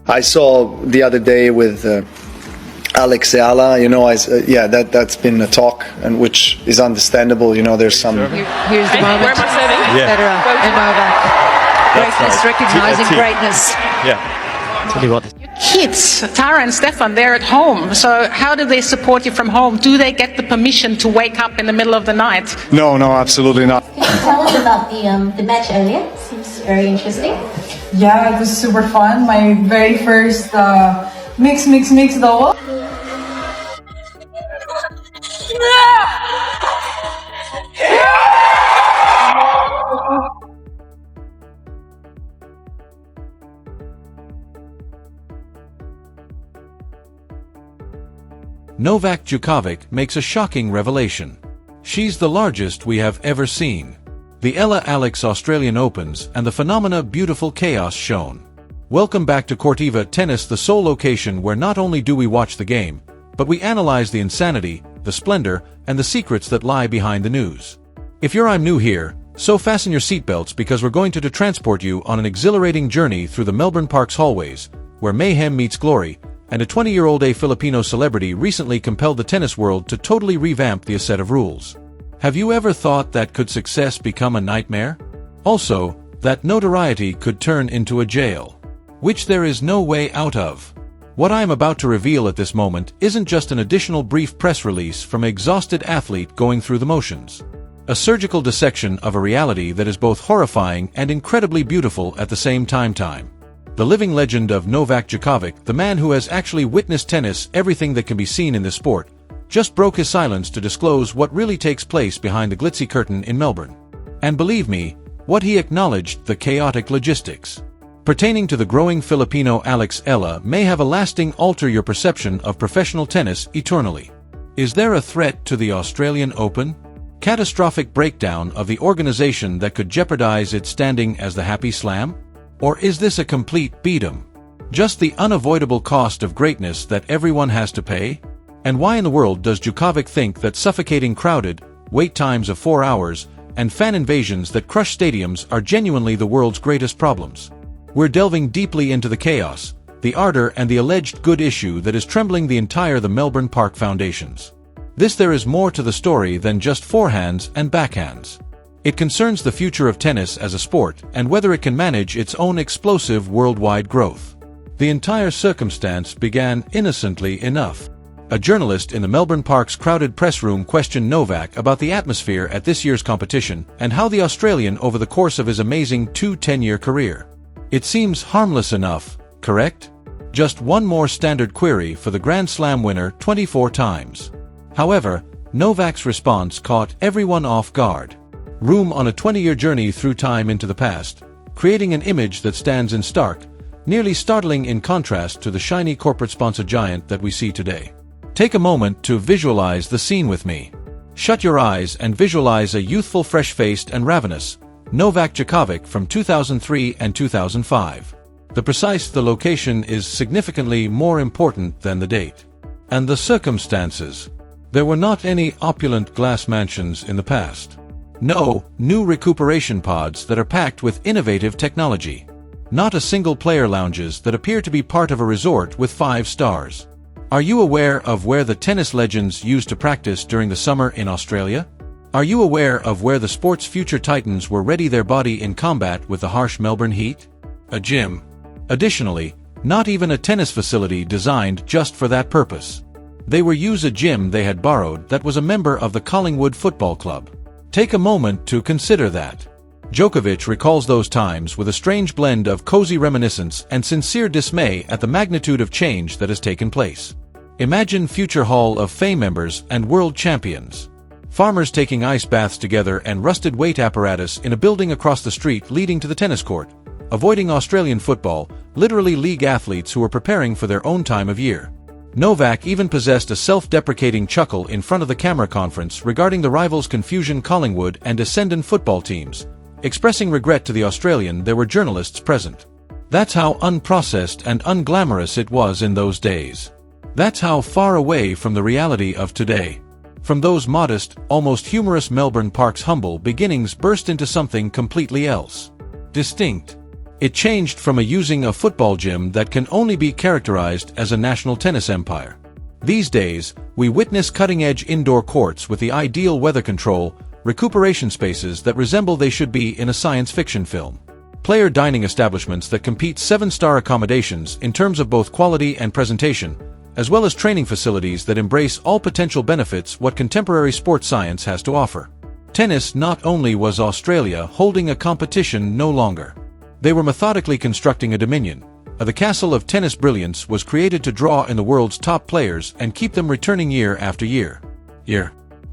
I saw the other day with Alex Eala, yeah, that's been a talk, and which is understandable. There's some. Here's the moment. Where am I serving? Federer and Novak. Greatness, recognizing greatness. Yeah. Tell you what. Kids, Tara and Stefan, they're at home. So how do they support you from home? Do they get the permission to wake up in the middle of the night? No, absolutely not. Can you tell us about the match earlier? Seems very interesting. Yeah, it was super fun. My very first mix double. Novak Djokovic makes a shocking revelation. She's the largest we have ever seen. The Alex Australian Opens and the phenomena beautiful chaos shown. Welcome back to Cortiva Tennis, the sole location where not only do we watch the game, but we analyze the insanity, the splendor, and the secrets that lie behind the news. If I'm new here, so fasten your seatbelts because we're going to transport you on an exhilarating journey through the Melbourne Park's hallways, where mayhem meets glory, and a 20-year-old Filipino celebrity recently compelled the tennis world to totally revamp the set of rules. Have you ever thought that could success become a nightmare? Also, that notoriety could turn into a jail, which there is no way out of. What I am about to reveal at this moment isn't just an additional brief press release from an exhausted athlete going through the motions. A surgical dissection of a reality that is both horrifying and incredibly beautiful at the same time. The living legend of Novak Djokovic, the man who has actually witnessed tennis, everything that can be seen in this sport, just broke his silence to disclose what really takes place behind the glitzy curtain in Melbourne. And believe me, what he acknowledged, the chaotic logistics pertaining to the growing Filipino Alex Eala may have a lasting alter your perception of professional tennis eternally. Is there a threat to the Australian Open? Catastrophic breakdown of the organization that could jeopardize its standing as the Happy Slam? Or is this a complete beat-em? Just the unavoidable cost of greatness that everyone has to pay? And why in the world does Djokovic think that suffocating crowded, wait times of 4 hours, and fan invasions that crush stadiums are genuinely the world's greatest problems? We're delving deeply into the chaos, the ardor, and the alleged good issue that is trembling the entire the Melbourne Park foundations. There is more to the story than just forehands and backhands. It concerns the future of tennis as a sport and whether it can manage its own explosive worldwide growth. The entire circumstance began innocently enough. A journalist in the Melbourne Park's crowded press room questioned Novak about the atmosphere at this year's competition and how the Australian over the course of his amazing 10-year career. It seems harmless enough, correct? Just one more standard query for the Grand Slam winner 24 times. However, Novak's response caught everyone off guard. Room on a 20-year journey through time into the past, creating an image that stands in stark, nearly startling in contrast to the shiny corporate sponsor giant that we see today. Take a moment to visualize the scene with me. Shut your eyes and visualize a youthful, fresh-faced and ravenous Novak Djokovic from 2003 and 2005. The location is significantly more important than the date. And the circumstances. There were not any opulent glass mansions in the past. No, new recuperation pods that are packed with innovative technology. Not a single player lounges that appear to be part of a resort with 5 stars. Are you aware of where the tennis legends used to practice during the summer in Australia? Are you aware of where the sport's future titans were ready their body in combat with the harsh Melbourne heat? A gym. Additionally, not even a tennis facility designed just for that purpose. They were use a gym they had borrowed that was a member of the Collingwood Football Club. Take a moment to consider that. Djokovic recalls those times with a strange blend of cozy reminiscence and sincere dismay at the magnitude of change that has taken place. Imagine future Hall of Fame members and world champions. Farmers taking ice baths together and rusted weight apparatus in a building across the street leading to the tennis court. Avoiding Australian football, literally league athletes who were preparing for their own time of year. Novak even possessed a self-deprecating chuckle in front of the camera conference regarding the rivals' Confusion Collingwood and Essendon football teams, expressing regret to the Australian there were journalists present. That's how unprocessed and unglamorous it was in those days. That's how far away from the reality of today. From those modest, almost humorous Melbourne Park's humble beginnings burst into something completely else. Distinct. It changed from using a football gym that can only be characterized as a national tennis empire. These days, we witness cutting-edge indoor courts with the ideal weather control, recuperation spaces that resemble they should be in a science fiction film. Player dining establishments that compete 7-star accommodations in terms of both quality and presentation, as well as training facilities that embrace all potential benefits what contemporary sports science has to offer. Tennis not only was Australia holding a competition no longer. They were methodically constructing a dominion. The castle of tennis brilliance was created to draw in the world's top players and keep them returning year after year.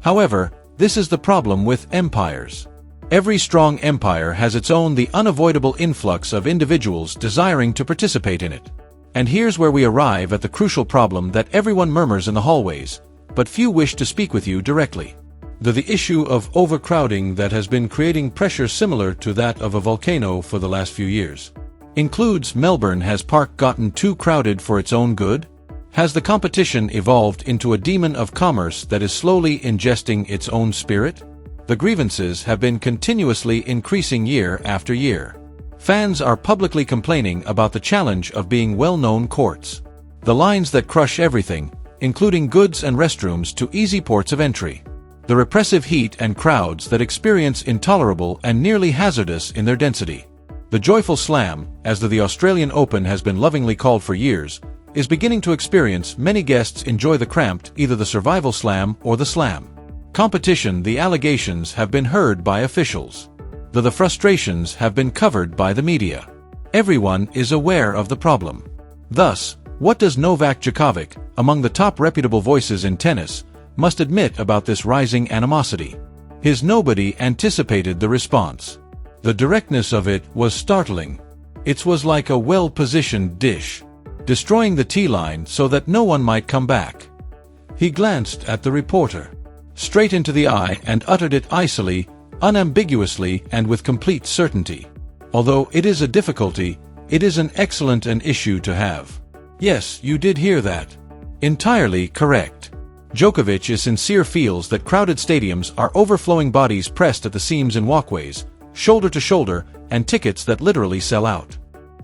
However, this is the problem with empires. Every strong empire has its own the unavoidable influx of individuals desiring to participate in it. And here's where we arrive at the crucial problem that everyone murmurs in the hallways, but few wish to speak with you directly. The issue of overcrowding that has been creating pressure similar to that of a volcano for the last few years. Includes Melbourne. Has park gotten too crowded for its own good? Has the competition evolved into a demon of commerce that is slowly ingesting its own spirit? The grievances have been continuously increasing year after year. Fans are publicly complaining about the challenge of being well-known courts. The lines that crush everything, including goods and restrooms to easy ports of entry. The repressive heat and crowds that experience intolerable and nearly hazardous in their density. The joyful slam, as the Australian Open has been lovingly called for years, is beginning to experience many guests enjoy the cramped, either the survival slam or the slam. Competition. The allegations have been heard by officials. The frustrations have been covered by the media. Everyone is aware of the problem. Thus, what does Novak Djokovic, among the top reputable voices in tennis, must admit about this rising animosity? Nobody anticipated the response. The directness of it was startling. It was like a well-positioned dish, destroying the T-line so that no one might come back. He glanced at the reporter, straight into the eye, and uttered it icily, unambiguously, and with complete certainty. Although it is a difficulty, it is an excellent issue to have. Yes, you did hear that. Entirely correct. Djokovic is sincere, feels that crowded stadiums are overflowing, bodies pressed at the seams in walkways, shoulder to shoulder, and tickets that literally sell out.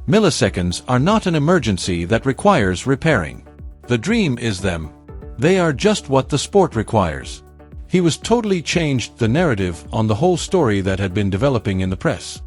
Milliseconds are not an emergency that requires repairing. The dream is them. They are just what the sport requires. He was totally changed the narrative on the whole story that had been developing in the press.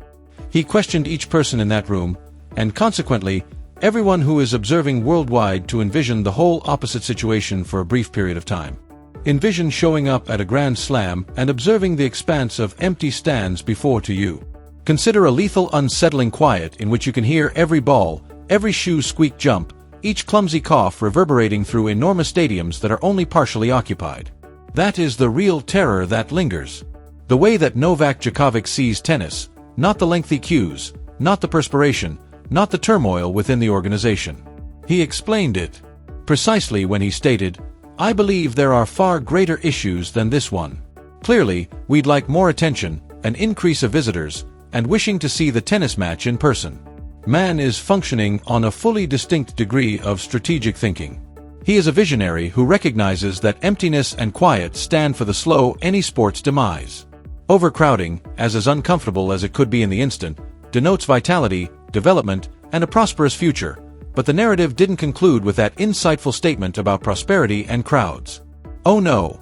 He questioned each person in that room, and consequently, everyone who is observing worldwide, to envision the whole opposite situation for a brief period of time. Envision showing up at a Grand Slam and observing the expanse of empty stands before to you. Consider a lethal, unsettling quiet in which you can hear every ball, every shoe squeak, jump, each clumsy cough reverberating through enormous stadiums that are only partially occupied. That is the real terror that lingers. The way that Novak Djokovic sees tennis, not the lengthy queues, not the perspiration, not the turmoil within the organization. He explained it precisely when he stated, "I believe there are far greater issues than this one. Clearly, we'd like more attention, an increase of visitors, and wishing to see the tennis match in person." Man is functioning on a fully distinct degree of strategic thinking. He is a visionary who recognizes that emptiness and quiet stand for the slow any sport's demise. Overcrowding, as uncomfortable as it could be in the instant, denotes vitality, development, and a prosperous future, but the narrative didn't conclude with that insightful statement about prosperity and crowds. Oh no!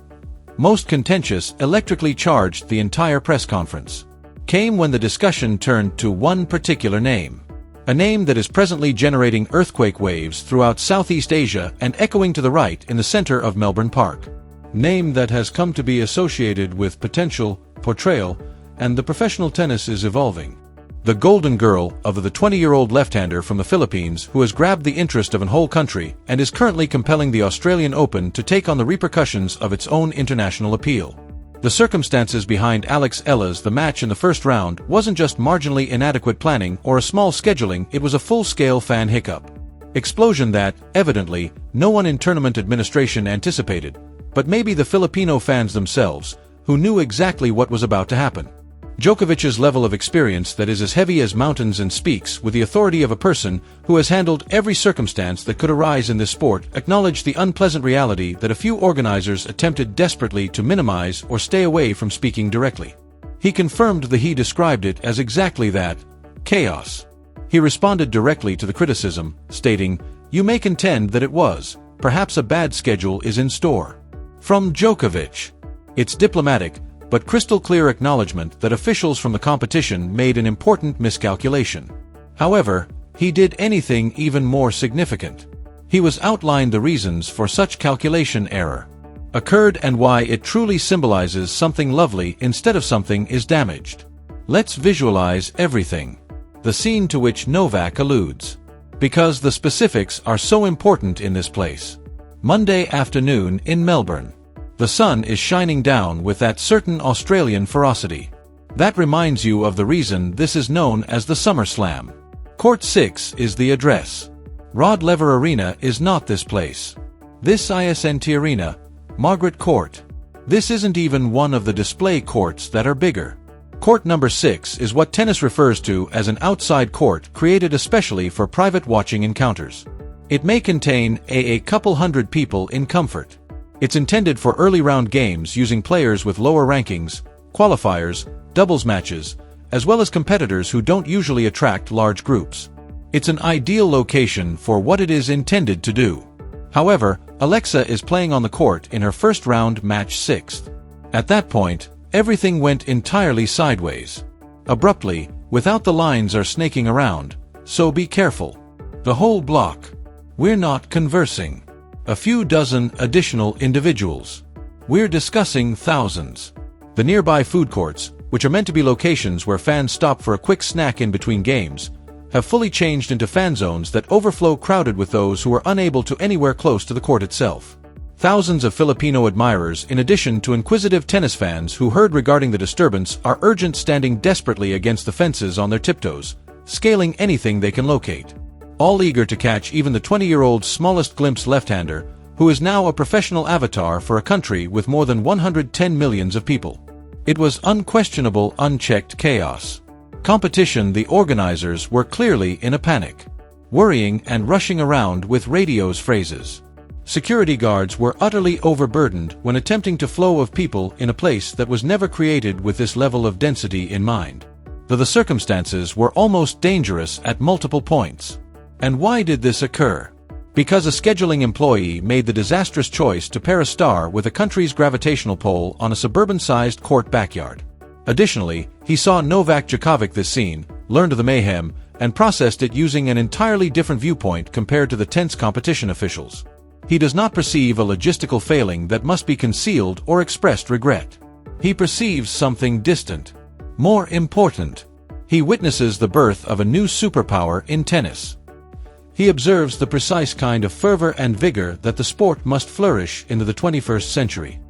Most contentious, electrically charged, the entire press conference came when the discussion turned to one particular name. A name that is presently generating earthquake waves throughout Southeast Asia and echoing to the right in the center of Melbourne Park. Name that has come to be associated with potential, portrayal, and the professional tennis is evolving. The golden girl of the 20-year-old left-hander from the Philippines who has grabbed the interest of a whole country and is currently compelling the Australian Open to take on the repercussions of its own international appeal. The circumstances behind Alex Eala's the match in the first round wasn't just marginally inadequate planning or a small scheduling, it was a full-scale fan hiccup. Explosion that, evidently, no one in tournament administration anticipated, but maybe the Filipino fans themselves, who knew exactly what was about to happen. Djokovic's level of experience that is as heavy as mountains and speaks with the authority of a person who has handled every circumstance that could arise in this sport acknowledged the unpleasant reality that a few organizers attempted desperately to minimize or stay away from speaking directly. He confirmed that he described it as exactly that, chaos. He responded directly to the criticism, stating, "You may contend that it was. Perhaps a bad schedule is in store." From Djokovic. It's diplomatic, but crystal clear acknowledgement that officials from the competition made an important miscalculation. However, he did anything even more significant. He was outlined the reasons for such calculation error occurred and why it truly symbolizes something lovely instead of something is damaged. Let's visualize everything. The scene to which Novak alludes. Because the specifics are so important in this place. Monday afternoon in Melbourne. The sun is shining down with that certain Australian ferocity. That reminds you of the reason this is known as the Summer Slam. Court 6 is the address. Rod Laver Arena is not this place. This ISNT Arena, Margaret Court. This isn't even one of the display courts that are bigger. Court number 6 is what tennis refers to as an outside court created especially for private watching encounters. It may contain a couple hundred people in comfort. It's intended for early round games using players with lower rankings, qualifiers, doubles matches, as well as competitors who don't usually attract large groups. It's an ideal location for what it is intended to do. However, Alexa is playing on the court in her first round match 6th. At that point, everything went entirely sideways. Abruptly, without the lines are snaking around, so be careful. The whole block. We're not conversing. A few dozen additional individuals. We're discussing thousands. The nearby food courts, which are meant to be locations where fans stop for a quick snack in between games, have fully changed into fan zones that overflow crowded with those who are unable to anywhere close to the court itself. Thousands of Filipino admirers in addition to inquisitive tennis fans who heard regarding the disturbance are urgent standing desperately against the fences on their tiptoes, scaling anything they can locate. All eager to catch even the 20-year-old smallest glimpse left-hander, who is now a professional avatar for a country with more than 110 million of people. It was unquestionable, unchecked chaos. Competition. The organizers were clearly in a panic, worrying and rushing around with radio's phrases. Security guards were utterly overburdened when attempting to flow of people in a place that was never created with this level of density in mind. Though the circumstances were almost dangerous at multiple points. And why did this occur? Because a scheduling employee made the disastrous choice to pair a star with a country's gravitational pole on a suburban-sized court backyard. Additionally, he saw Novak Djokovic this scene, learned of the mayhem, and processed it using an entirely different viewpoint compared to the tense competition officials. He does not perceive a logistical failing that must be concealed or expressed regret. He perceives something distant. More important, he witnesses the birth of a new superpower in tennis. He observes the precise kind of fervor and vigor that the sport must flourish into the 21st century.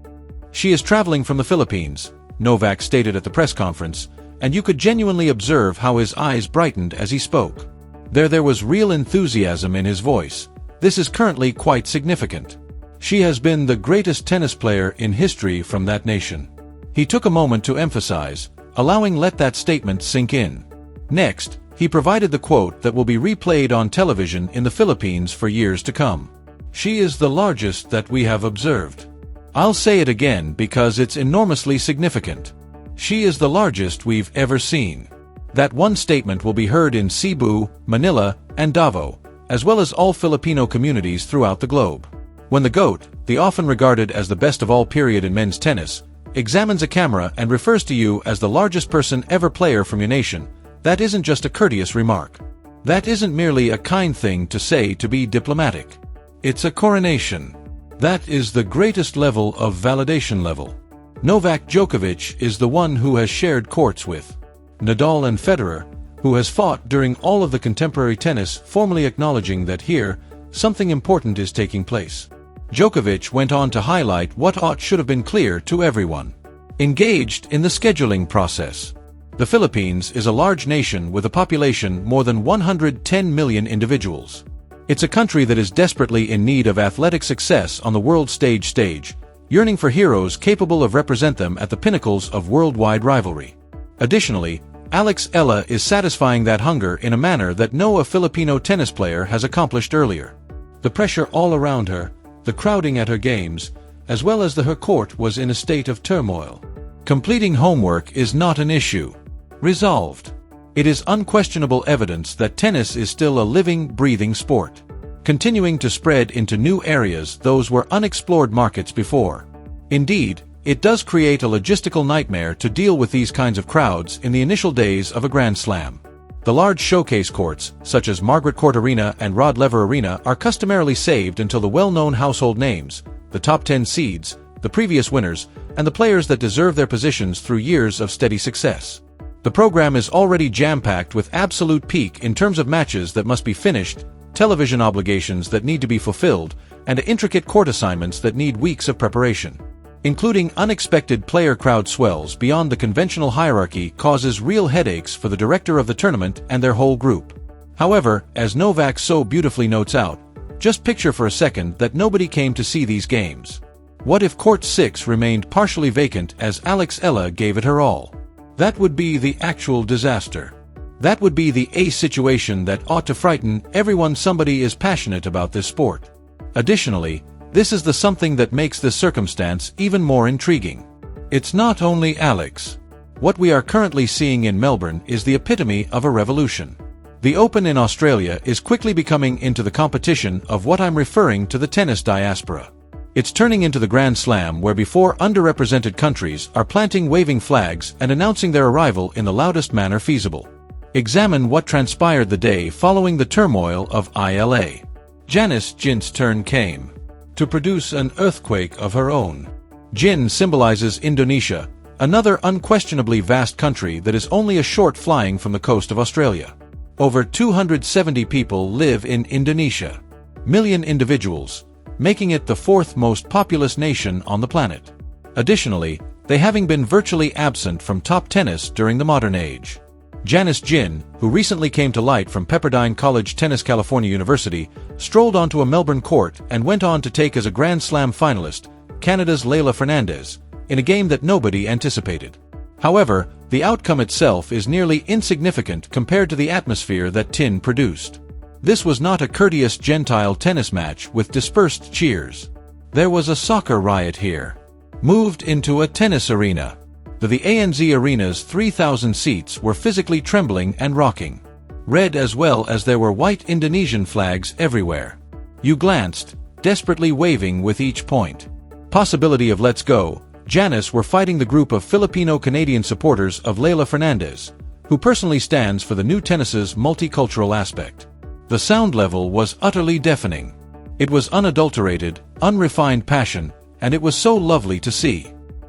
She is traveling from the Philippines, Novak stated at the press conference, and you could genuinely observe how his eyes brightened as he spoke. There was real enthusiasm in his voice. This is currently quite significant. She has been the greatest tennis player in history from that nation. He took a moment to emphasize, allowing let that statement sink in. Next, he provided the quote that will be replayed on television in the Philippines for years to come. She is the largest that we have observed. I'll say it again because it's enormously significant. She is the largest we've ever seen. That one statement will be heard in Cebu, Manila, and Davao, as well as all Filipino communities throughout the globe. When the GOAT, the often regarded as the best of all period in men's tennis, examines a camera and refers to you as the largest person ever player from your nation, that isn't just a courteous remark. That isn't merely a kind thing to say to be diplomatic. It's a coronation. That is the greatest level of validation level. Novak Djokovic is the one who has shared courts with Nadal and Federer, who has fought during all of the contemporary tennis, formally acknowledging that here, something important is taking place. Djokovic went on to highlight what should have been clear to everyone. Engaged in the scheduling process. The Philippines is a large nation with a population more than 110 million individuals. It's a country that is desperately in need of athletic success on the world stage, yearning for heroes capable of represent them at the pinnacles of worldwide rivalry. Additionally, Alex Eala is satisfying that hunger in a manner that no Filipino tennis player has accomplished earlier. The pressure all around her, the crowding at her games, as well as her court was in a state of turmoil. Completing homework is not an issue. Resolved. It is unquestionable evidence that tennis is still a living, breathing sport, continuing to spread into new areas those were unexplored markets before. Indeed, it does create a logistical nightmare to deal with these kinds of crowds in the initial days of a Grand Slam. The large showcase courts, such as Margaret Court Arena and Rod Laver Arena, are customarily saved until the well-known household names, the top 10 seeds, the previous winners, and the players that deserve their positions through years of steady success. The program is already jam-packed with absolute peak in terms of matches that must be finished, television obligations that need to be fulfilled, and intricate court assignments that need weeks of preparation. Including unexpected player crowd swells beyond the conventional hierarchy causes real headaches for the director of the tournament and their whole group. However, as Novak so beautifully notes out, just picture for a second that nobody came to see these games. What if Court 6 remained partially vacant as Alex Eala gave it her all? That would be the actual disaster. That would be the ace situation that ought to frighten everyone. Somebody is passionate about this sport. Additionally, this is the something that makes this circumstance even more intriguing. It's not only Alex. What we are currently seeing in Melbourne is the epitome of a revolution. The Open in Australia is quickly becoming into the competition of what I'm referring to the tennis diaspora. It's turning into the Grand Slam where before underrepresented countries are planting waving flags and announcing their arrival in the loudest manner feasible. Examine what transpired the day following the turmoil of ILA. Janice Jin's turn came to produce an earthquake of her own. Jin symbolizes Indonesia, another unquestionably vast country that is only a short flying from the coast of Australia. Over 270 people live in Indonesia. Million individuals, making it the fourth most populous nation on the planet. Additionally, they having been virtually absent from top tennis during the modern age. Janice Jin, who recently came to light from Pepperdine College Tennis California University, strolled onto a Melbourne court and went on to take as a Grand Slam finalist Canada's Leylah Fernandez, in a game that nobody anticipated. However, the outcome itself is nearly insignificant compared to the atmosphere that Tin produced. This was not a courteous Gentile tennis match with dispersed cheers. There was a soccer riot here. Moved into a tennis arena. The ANZ Arena's 3,000 seats were physically trembling and rocking. Red as well as there were white Indonesian flags everywhere. You glanced, desperately waving with each point. Possibility of let's go, Janice were fighting the group of Filipino-Canadian supporters of Leylah Fernandez, who personally stands for the new tennis's multicultural aspect. The sound level was utterly deafening. It was unadulterated, unrefined passion, and it was so lovely to see.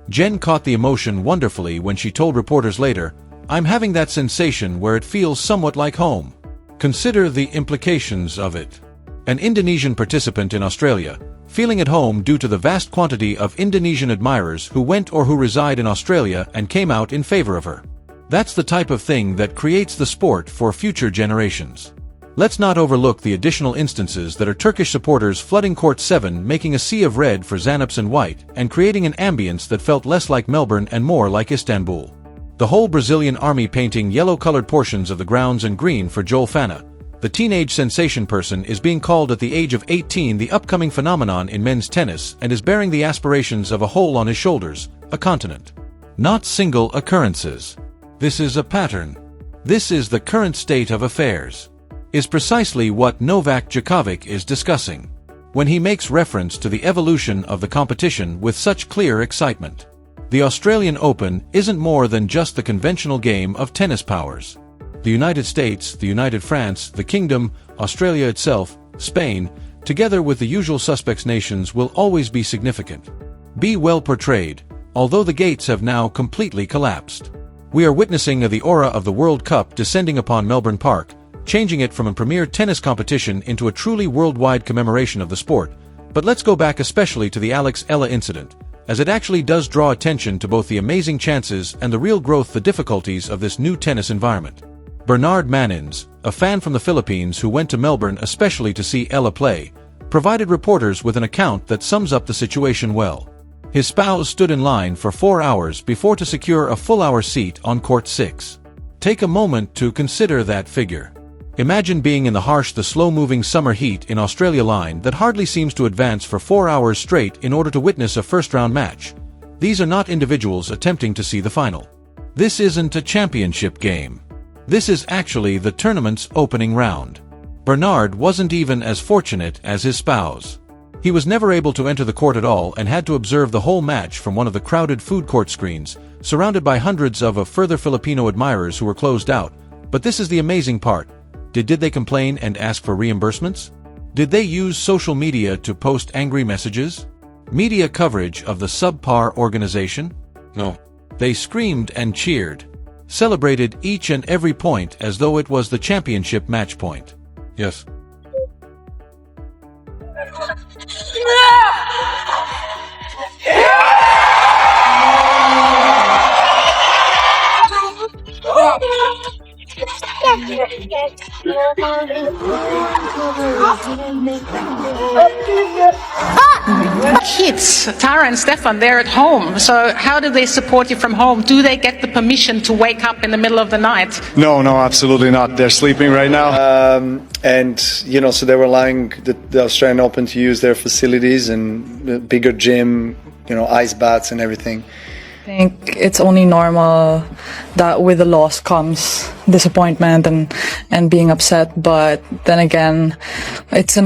Jen caught the emotion wonderfully when she told reporters later, "I'm having that sensation where it feels somewhat like home." Consider the implications of it. An Indonesian participant in Australia, feeling at home due to the vast quantity of Indonesian admirers who went or who reside in Australia and came out in favor of her. That's the type of thing that creates the sport for future generations. Let's not overlook the additional instances that are Turkish supporters flooding Court 7, making a sea of red for Xanaps and white, and creating an ambience that felt less like Melbourne and more like Istanbul. The whole Brazilian army painting yellow-colored portions of the grounds and green for Joel Fana. The teenage sensation person is being called at the age of 18 the upcoming phenomenon in men's tennis and is bearing the aspirations of a whole on his shoulders, a continent. Not single occurrences. This is a pattern. This is the current state of affairs. Is precisely what Novak Djokovic is discussing when he makes reference to the evolution of the competition with such clear excitement. The Australian Open isn't more than just the conventional game of tennis powers. The United States, the United France, the Kingdom, Australia itself, Spain, together with the usual suspects nations will always be significant. Be well portrayed, although the gates have now completely collapsed. We are witnessing the aura of the World Cup descending upon Melbourne Park, changing it from a premier tennis competition into a truly worldwide commemoration of the sport. But let's go back especially to the Alex Eala incident, as it actually does draw attention to both the amazing chances and the real growth, the difficulties of this new tennis environment. Bernard Manins, a fan from the Philippines who went to Melbourne especially to see Eala play, provided reporters with an account that sums up the situation well. His spouse stood in line for 4 hours before to secure a full-hour seat on Court 6. Take a moment to consider that figure. Imagine being in the harsh, the slow-moving summer heat in Australia line that hardly seems to advance for 4 hours straight in order to witness a first-round match. These are not individuals attempting to see the final. This isn't a championship game. This is actually the tournament's opening round. Bernard wasn't even as fortunate as his spouse. He was never able to enter the court at all and had to observe the whole match from one of the crowded food court screens, surrounded by hundreds of further Filipino admirers who were closed out. But this is the amazing part. Did they complain and ask for reimbursements? Did they use social media to post angry messages? Media coverage of the subpar organization? No. They screamed and cheered, celebrated each and every point as though it was the championship match point. Yes. Kids, Tara and Stefan, they're at home. So how do they support you from home? Do they get the permission to wake up in the middle of the night? No, absolutely not. They're sleeping right now. And, so they were allowing the Australian Open to use their facilities and the bigger gym, ice baths and everything. I think it's only normal that with the loss comes disappointment and being upset. But then again, it's